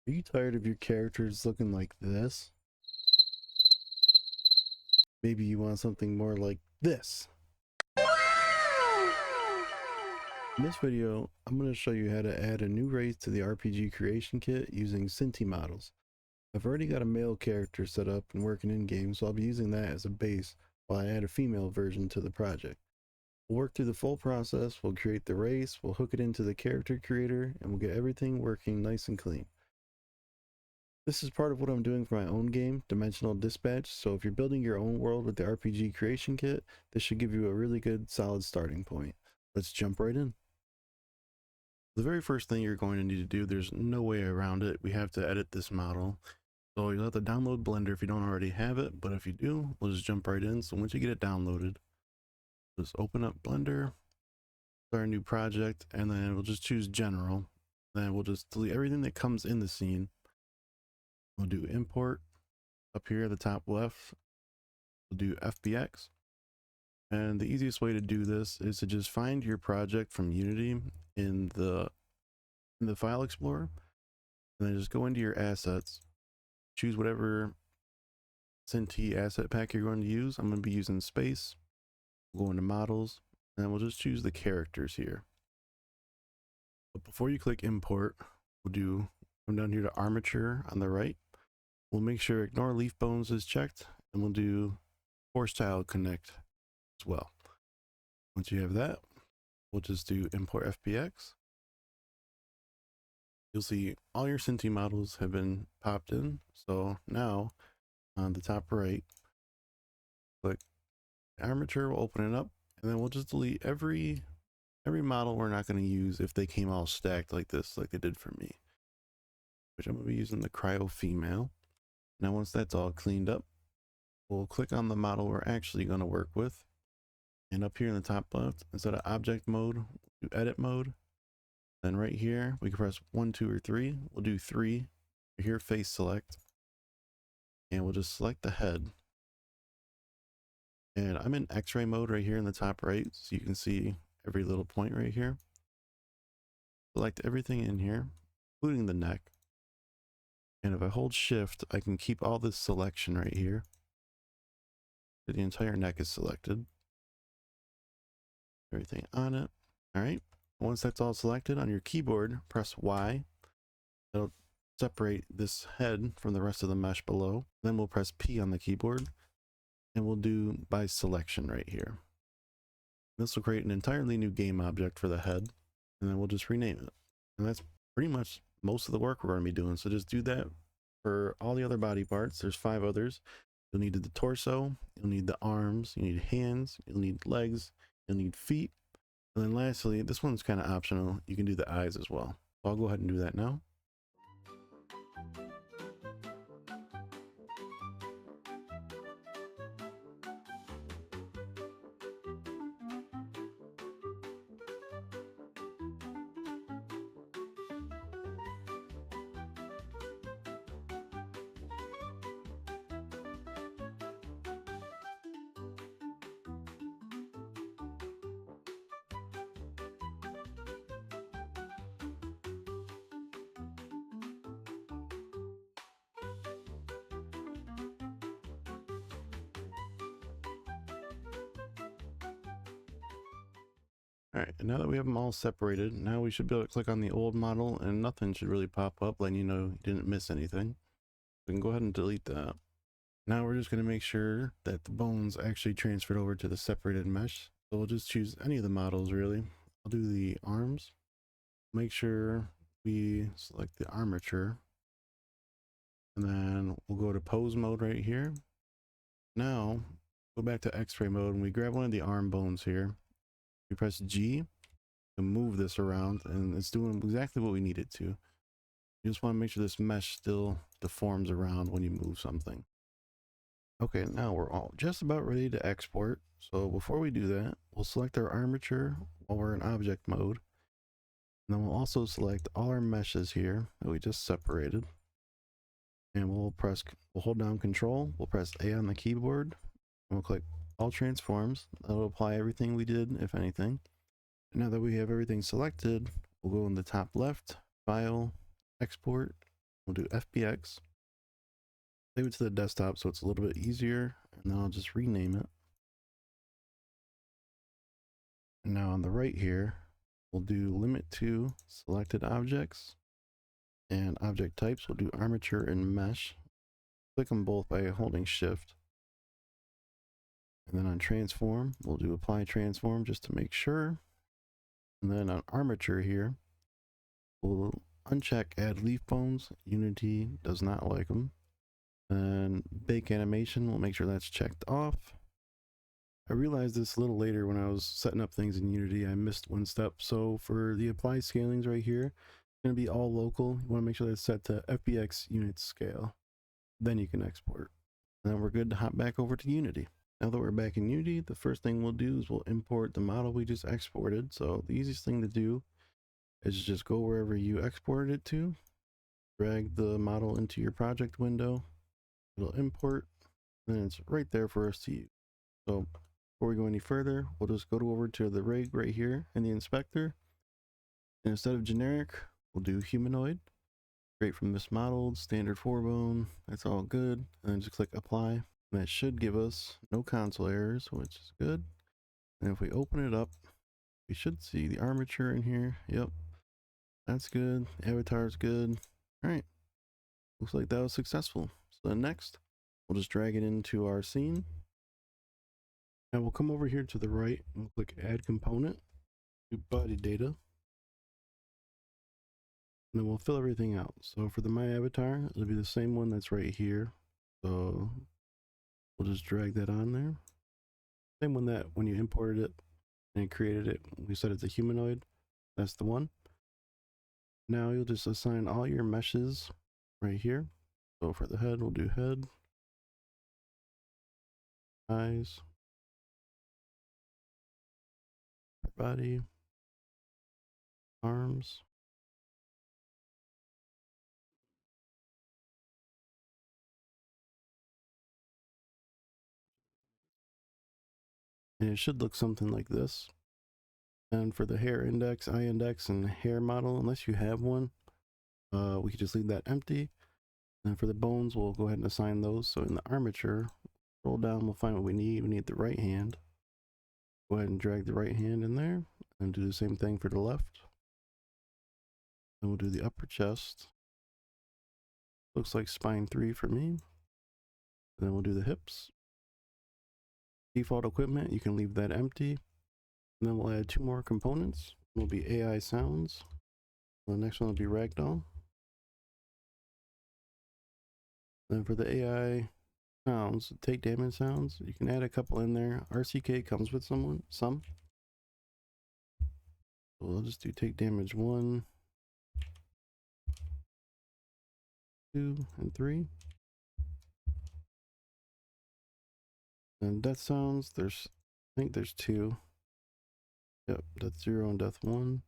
Are you tired of your characters looking like this? Maybe you want something more like this. In this video, I'm going to show you how to add a new race to the RPG creation kit using Synty models. I've already got a male character set up and working in game, so I'll be using that as a base while I add a female version to the project. We'll work through the full process, we'll create the race, we'll hook it into the character creator, and we'll get everything working nice and clean. This is part of what I'm doing for my own game, Dimensional Dispatch, so if you're building your own world with the RPG creation kit, this should give you a really good, solid starting point. Let's jump right in. The very first thing you're going to need to do, there's no way around it, we have to edit this model. So you'll have to download Blender if you don't already have it, but if you do, we'll just jump right in. So once you get it downloaded, just open up Blender, start a new project, and then we'll just choose General. Then we'll just delete everything that comes in the scene. We'll do import up here at the top left. We'll do FBX. And the easiest way to do this is to just find your project from Unity in the file explorer, and then just go into your assets, choose whatever Synty asset pack you're going to use. I'm going to be using space. We'll go into models, and we'll just choose the characters here. But before you click import, come down here to armature on the right. We'll make sure ignore leaf bones is checked, and we'll do force tile connect as well. Once you have that, we'll just do import FBX. You'll see all your Synty models have been popped in. So now on the top right, click armature, we'll open it up, and then we'll just delete every model we're not going to use if they came all stacked like this, like they did for me, which I'm going to be using the cryo female. Now once that's all cleaned up, we'll click on the model we're actually going to work with, and up here in the top left, instead of object mode, we'll do edit mode. Then right here we can press 1, 2, or 3. We'll do 3 here, face select, and we'll just select the head. And I'm in x-ray mode right here in the top right, so you can see every little point right here. Select everything in here, including the neck. And if I hold shift, I can keep all this selection right here. So the entire neck is selected. Everything on it. All right. Once that's all selected on your keyboard, press Y. It'll separate this head from the rest of the mesh below. Then we'll press P on the keyboard, and we'll do by selection right here. This will create an entirely new game object for the head, and then we'll just rename it. And that's pretty much most of the work we're going to be doing. So just do that for all the other body parts. There's 5 others. You'll need the torso, you'll need the arms, you need hands, you'll need legs, you'll need feet. And then lastly, this one's kind of optional, you can do the eyes as well. So I'll go ahead and do that now. All right, and now that we have them all separated, now we should be able to click on the old model and nothing should really pop up letting you know you didn't miss anything. We can go ahead and delete that. Now we're just going to make sure that the bones actually transferred over to the separated mesh. So we'll just choose any of the models really. I'll do the arms. Make sure we select the armature. And then we'll go to pose mode right here. Now go back to x-ray mode and we grab one of the arm bones here. We press G to move this around, and it's doing exactly what we need it to. You just want to make sure this mesh still deforms around when you move something. Okay, now we're all just about ready to export. So before we do that, we'll select our armature while we're in object mode. And then we'll also select all our meshes here that we just separated. And we'll hold down Control, we'll press A on the keyboard, and we'll click all transforms. That'll apply everything we did, if anything. And now that we have everything selected, we'll go in the top left, File, Export, We'll do FBX. Save it to the desktop so it's a little bit easier, and then I'll just rename it. And now on the right here, we'll do limit to selected objects, and object types, we'll do armature and mesh. Click them both by holding shift. And then on transform, we'll do apply transform just to make sure. And then on armature here, we'll uncheck add leaf bones. Unity does not like them. And bake animation, we'll make sure that's checked off. I realized this a little later when I was setting up things in Unity. I missed one step. So for the apply scalings right here, it's going to be all local. You want to make sure that's set to FBX unit scale. Then you can export. And then we're good to hop back over to Unity. Now that we're back in Unity, the first thing we'll do is we'll import the model we just exported. So the easiest thing to do is just go wherever you exported it to, drag the model into your project window, it'll import, and then it's right there for us to use. So before we go any further, we'll just go over to the rig right here in the inspector, and instead of generic, we'll do humanoid. Straight from this model, standard 4-bone, that's all good, and then just click apply. And that should give us no console errors, which is good. And if we open it up, we should see the armature in here. Yep, that's good. Avatar's good. All right, looks like that was successful. So then next, we'll just drag it into our scene. Now we'll come over here to the right and we'll click add component, do body data, and then we'll fill everything out. So for the my avatar, it'll be the same one that's right here. So we'll just drag that on there. Same one that when you imported it and created it, we set it to humanoid. That's the one. Now you'll just assign all your meshes right here. So for the head, we'll do head, eyes, body, arms, and it should look something like this. And for the hair index, eye index, and hair model, unless you have one, we could just leave that empty. And for the bones, we'll go ahead and assign those. So in the armature, scroll down, we'll find what we need. We need the right hand. Go ahead and drag the right hand in there and do the same thing for the left. Then we'll do the upper chest. Looks like spine 3 for me. And then we'll do the hips. Default equipment, you can leave that empty. And then we'll add 2 more components. Will be AI sounds. The next one will be ragdoll. Then for the AI sounds, take damage sounds, you can add a couple in there. RCK comes with some. So we'll just do take damage 1, 2, and 3. And death sounds, I think there's 2. Yep, death 0 and death 1.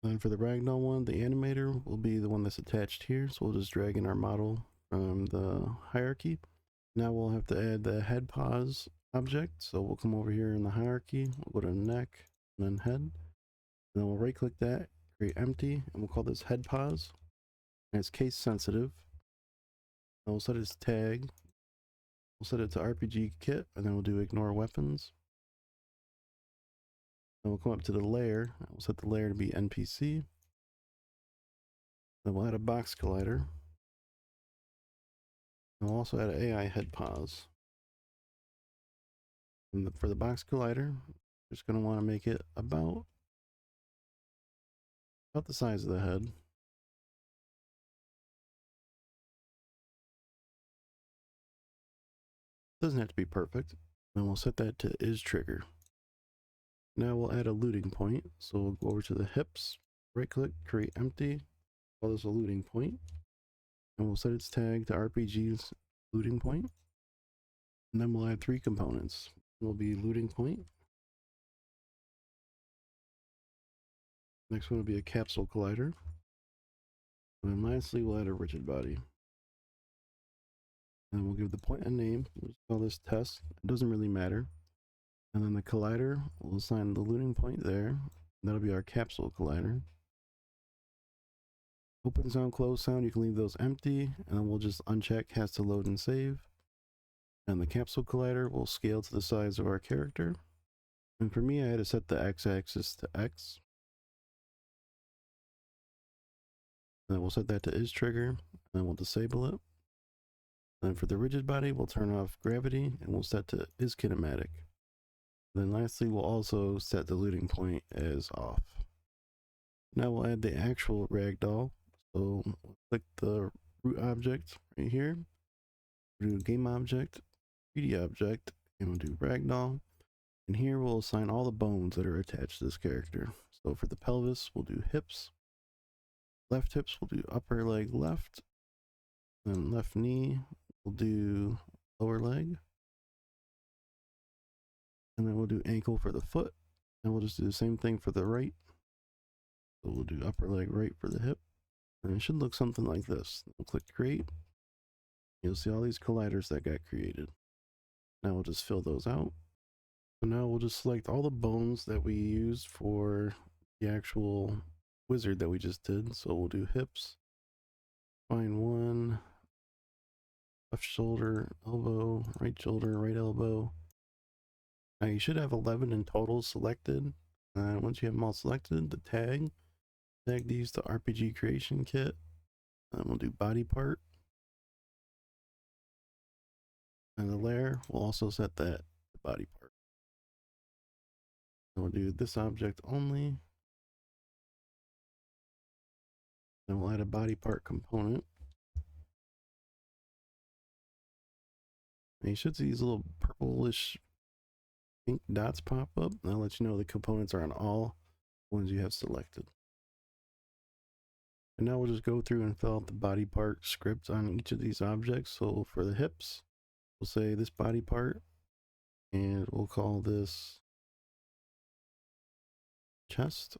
And for the ragdoll one, the animator will be the one that's attached here. So we'll just drag in our model from the hierarchy. Now we'll have to add the head pause object. So we'll come over here in the hierarchy, we'll go to neck and then head. And then we'll right click that, create empty, and we'll call this head pause. And it's case sensitive. And we'll set its tag. We'll set it to RPG kit, and then we'll do ignore weapons. Then we'll come up to the layer. We'll set the layer to be NPC. Then we'll add a box collider. And we'll also add an AI head pause. And for the box collider, we're just going to want to make it about the size of the head. Doesn't have to be perfect. And we'll set that to is trigger. Now we'll add a looting point. So we'll go over to the hips, right click, create empty, call this a looting point. And we'll set its tag to RPG's looting point. And then we'll add 3 components. Will be looting point. Next one will be a capsule collider. And then lastly, we'll add a rigid body. And we'll give the point a name. We'll call this test. It doesn't really matter. And then the collider, we'll assign the looting point there. That'll be our capsule collider. Open sound, close sound, you can leave those empty, and then we'll just uncheck has to load and save. And the capsule collider will scale to the size of our character. And for me, I had to set the x-axis to X. And then we'll set that to is trigger, and then we'll disable it. And then for the rigid body, we'll turn off gravity, and we'll set to is kinematic. And then lastly, we'll also set the looting point as off. Now we'll add the actual ragdoll. So we'll click the root object right here. We'll do game object, 3D object, and we'll do ragdoll. And here we'll assign all the bones that are attached to this character. So for the pelvis, we'll do hips. Left hips, we'll do upper leg left. Then left knee, we'll do lower leg. And then we'll do ankle for the foot. And we'll just do the same thing for the right. So we'll do upper leg right for the hip. And it should look something like this. We'll click create. You'll see all these colliders that got created. Now we'll just fill those out. So now we'll just select all the bones that we used for the actual wizard that we just did. So we'll do hips, spine 1, left shoulder, elbow, right shoulder, right elbow. Now you should have 11 in total selected. And once you have them all selected, the tag these to RPG creation kit. And we'll do body part. And the layer, we'll also set that to body part. And we'll do this object only. Then we'll add a body part component. And you should see these little purplish pink dots pop up. And I'll let you know the components are on all ones you have selected. And now we'll just go through and fill out the body part script on each of these objects. So for the hips, we'll say this body part, and we'll call this chest.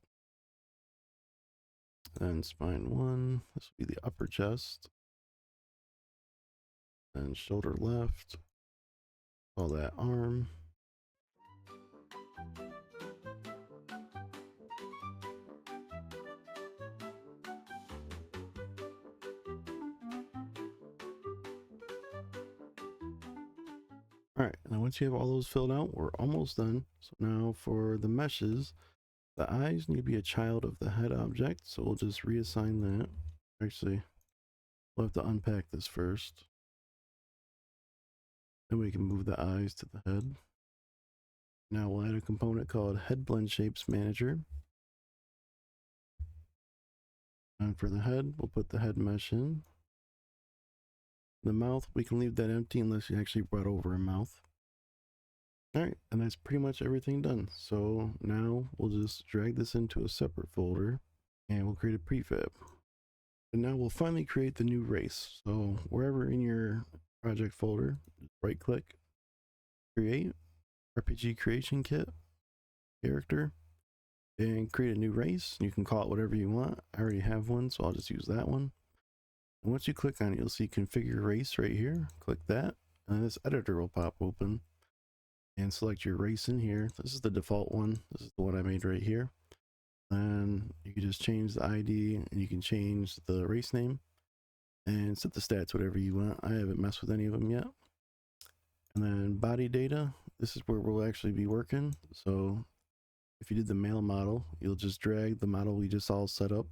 And spine 1, this will be the upper chest. And shoulder left, call that arm. All right, now once you have all those filled out, we're almost done. So now for the meshes, the eyes need to be a child of the head object. So we'll just reassign that. Actually, we'll have to unpack this first. Then we can move the eyes to the head. Now we'll add a component called Head Blend Shapes Manager. And for the head, we'll put the head mesh in. The mouth, we can leave that empty unless you actually brought over a mouth. All right, and that's pretty much everything done. So now we'll just drag this into a separate folder and we'll create a prefab. And now we'll finally create the new race. So wherever in your project folder, right click, create, RPG creation kit, character, and create a new race. You can call it whatever you want. I already have one, so I'll just use that one. And once you click on it, you'll see configure race right here. Click that, and this editor will pop open. And select your race in here. This is the default one. This is the one I made right here. And you can just change the ID, and you can change the race name and set the stats whatever you want. I haven't messed with any of them yet. And then body data, this is where we'll actually be working. So if you did the male model, you'll just drag the model we just all set up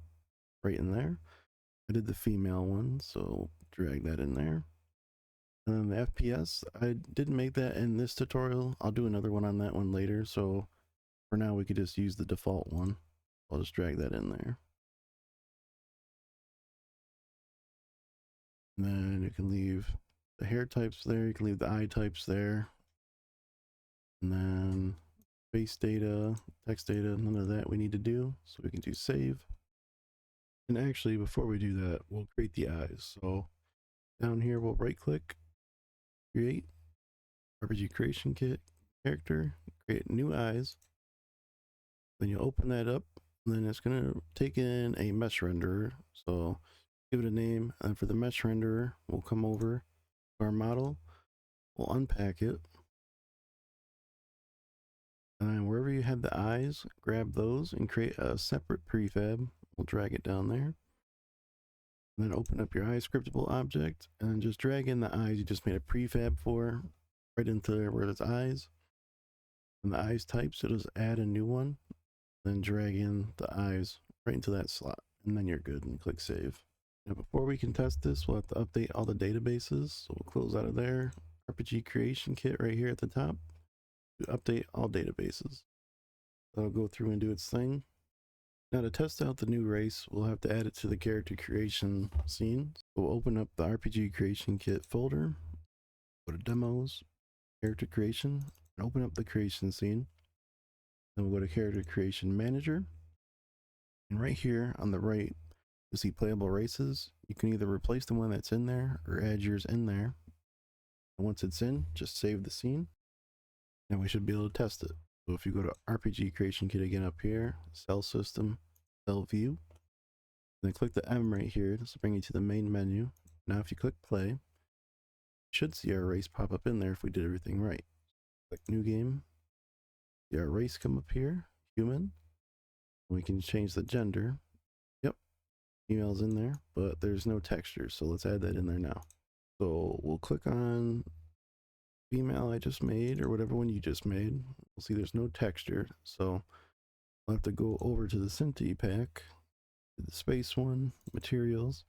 right in there. I did the female one, so drag that in there. And then the FPS, I didn't make that in this tutorial. I'll do another one on that one later. So for now, we could just use the default one. I'll just drag that in there. And then you can leave the hair types there. You can leave the eye types there. And then face data, text data, none of that we need to do. So we can do save. And actually, before we do that, we'll create the eyes. So down here, we'll right click, create, RPG creation kit, character, create new eyes. Then you open that up, and then it's going to take in a mesh renderer. So give it a name, and for the mesh renderer, we'll come over to our model, we'll unpack it, and then wherever you had the eyes, grab those and create a separate prefab. We'll drag it down there. And then open up your eye scriptable object and then just drag in the eyes you just made a prefab for right into where there's eyes. And the eyes type, so just add a new one, then drag in the eyes right into that slot, and then you're good, and click save. Now before we can test this, we'll have to update all the databases. So we'll close out of there. RPG creation kit right here at the top. To update all databases. That'll go through and do its thing. Now to test out the new race, we'll have to add it to the character creation scene. So we'll open up the RPG creation kit folder, go to demos, character creation, and open up the creation scene. Then we'll go to character creation manager. And right here on the right, you'll see playable races. You can either replace the one that's in there or add yours in there. And once it's in, just save the scene. And we should be able to test it. So if you go to RPG creation kit again up here, cell system, cell view, then click the M right here. This will bring you to the main menu. Now if you click play, you should see our race pop up in there if we did everything right. Click new game, see our race come up here, human. We can change the gender. Yep, female's in there, but there's no texture, so let's add that in there now. So we'll click on female I just made, or whatever one you just made. We'll see there's no texture, so we'll have to go over to the Synty pack, the space one, materials,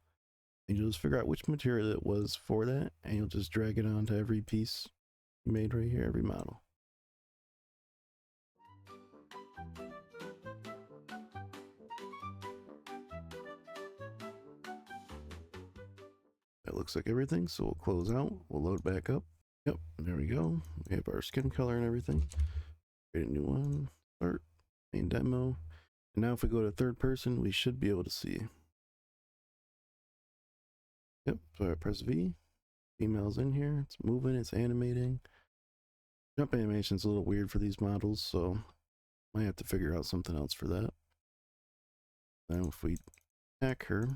and you'll just figure out which material it was for that, and you'll just drag it onto every piece you made right here, every model. That looks like everything, so we'll close out, we'll load back up. Yep, there we go. We have our skin color and everything. Create a new one, start, main demo. And now if we go to third person, we should be able to see. Yep, so I press V, female's in here, it's moving, it's animating. Jump animation's a little weird for these models, so might have to figure out something else for that. Now if we attack her,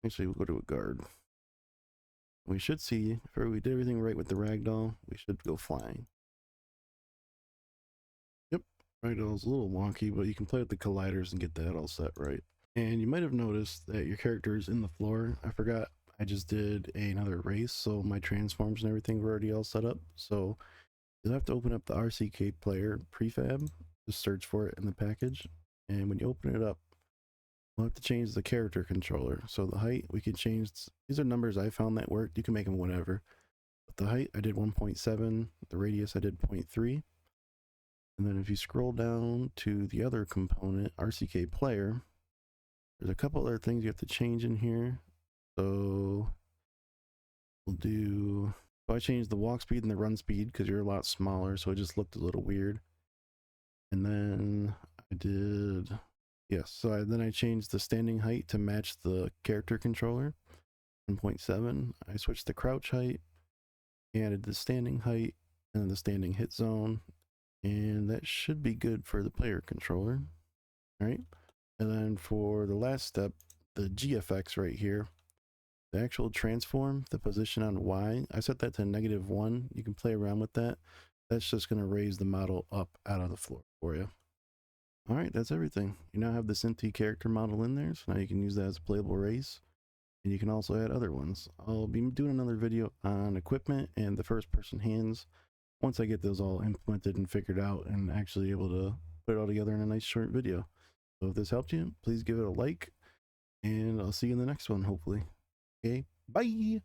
actually we'll go to a guard. We should see, if we did everything right with the ragdoll, we should go flying. Yep, ragdoll's a little wonky, but you can play with the colliders and get that all set right. And you might have noticed that your character is in the floor. I forgot I just did another race, so my transforms and everything were already all set up. So you'll have to open up the RCK player prefab, just search for it in the package. And when you open it up, we'll have to change the character controller. So the height, we can change, these are numbers I found that worked. You can make them whatever. But the height, I did 1.7. The radius, I did 0.3. And then if you scroll down to the other component, RCK player, there's a couple other things you have to change in here. So we'll do, so I changed the walk speed and the run speed because you're a lot smaller, so it just looked a little weird. And then I did, yes, so then I changed the standing height to match the character controller, 1.7. I switched the crouch height, added the standing height and the standing hit zone, and that should be good for the player controller. All right, and then for the last step, the GFX right here, the actual transform, the position on Y, I set that to -1. You can play around with that. That's just going to raise the model up out of the floor for you. All right, that's everything. You now have the Synty character model in there, so now you can use that as a playable race. And you can also add other ones. I'll be doing another video on equipment and the first person hands once I get those all implemented and figured out and actually able to put it all together in a nice short video. So if this helped you, please give it a like, and I'll see you in the next one, hopefully. Okay, bye!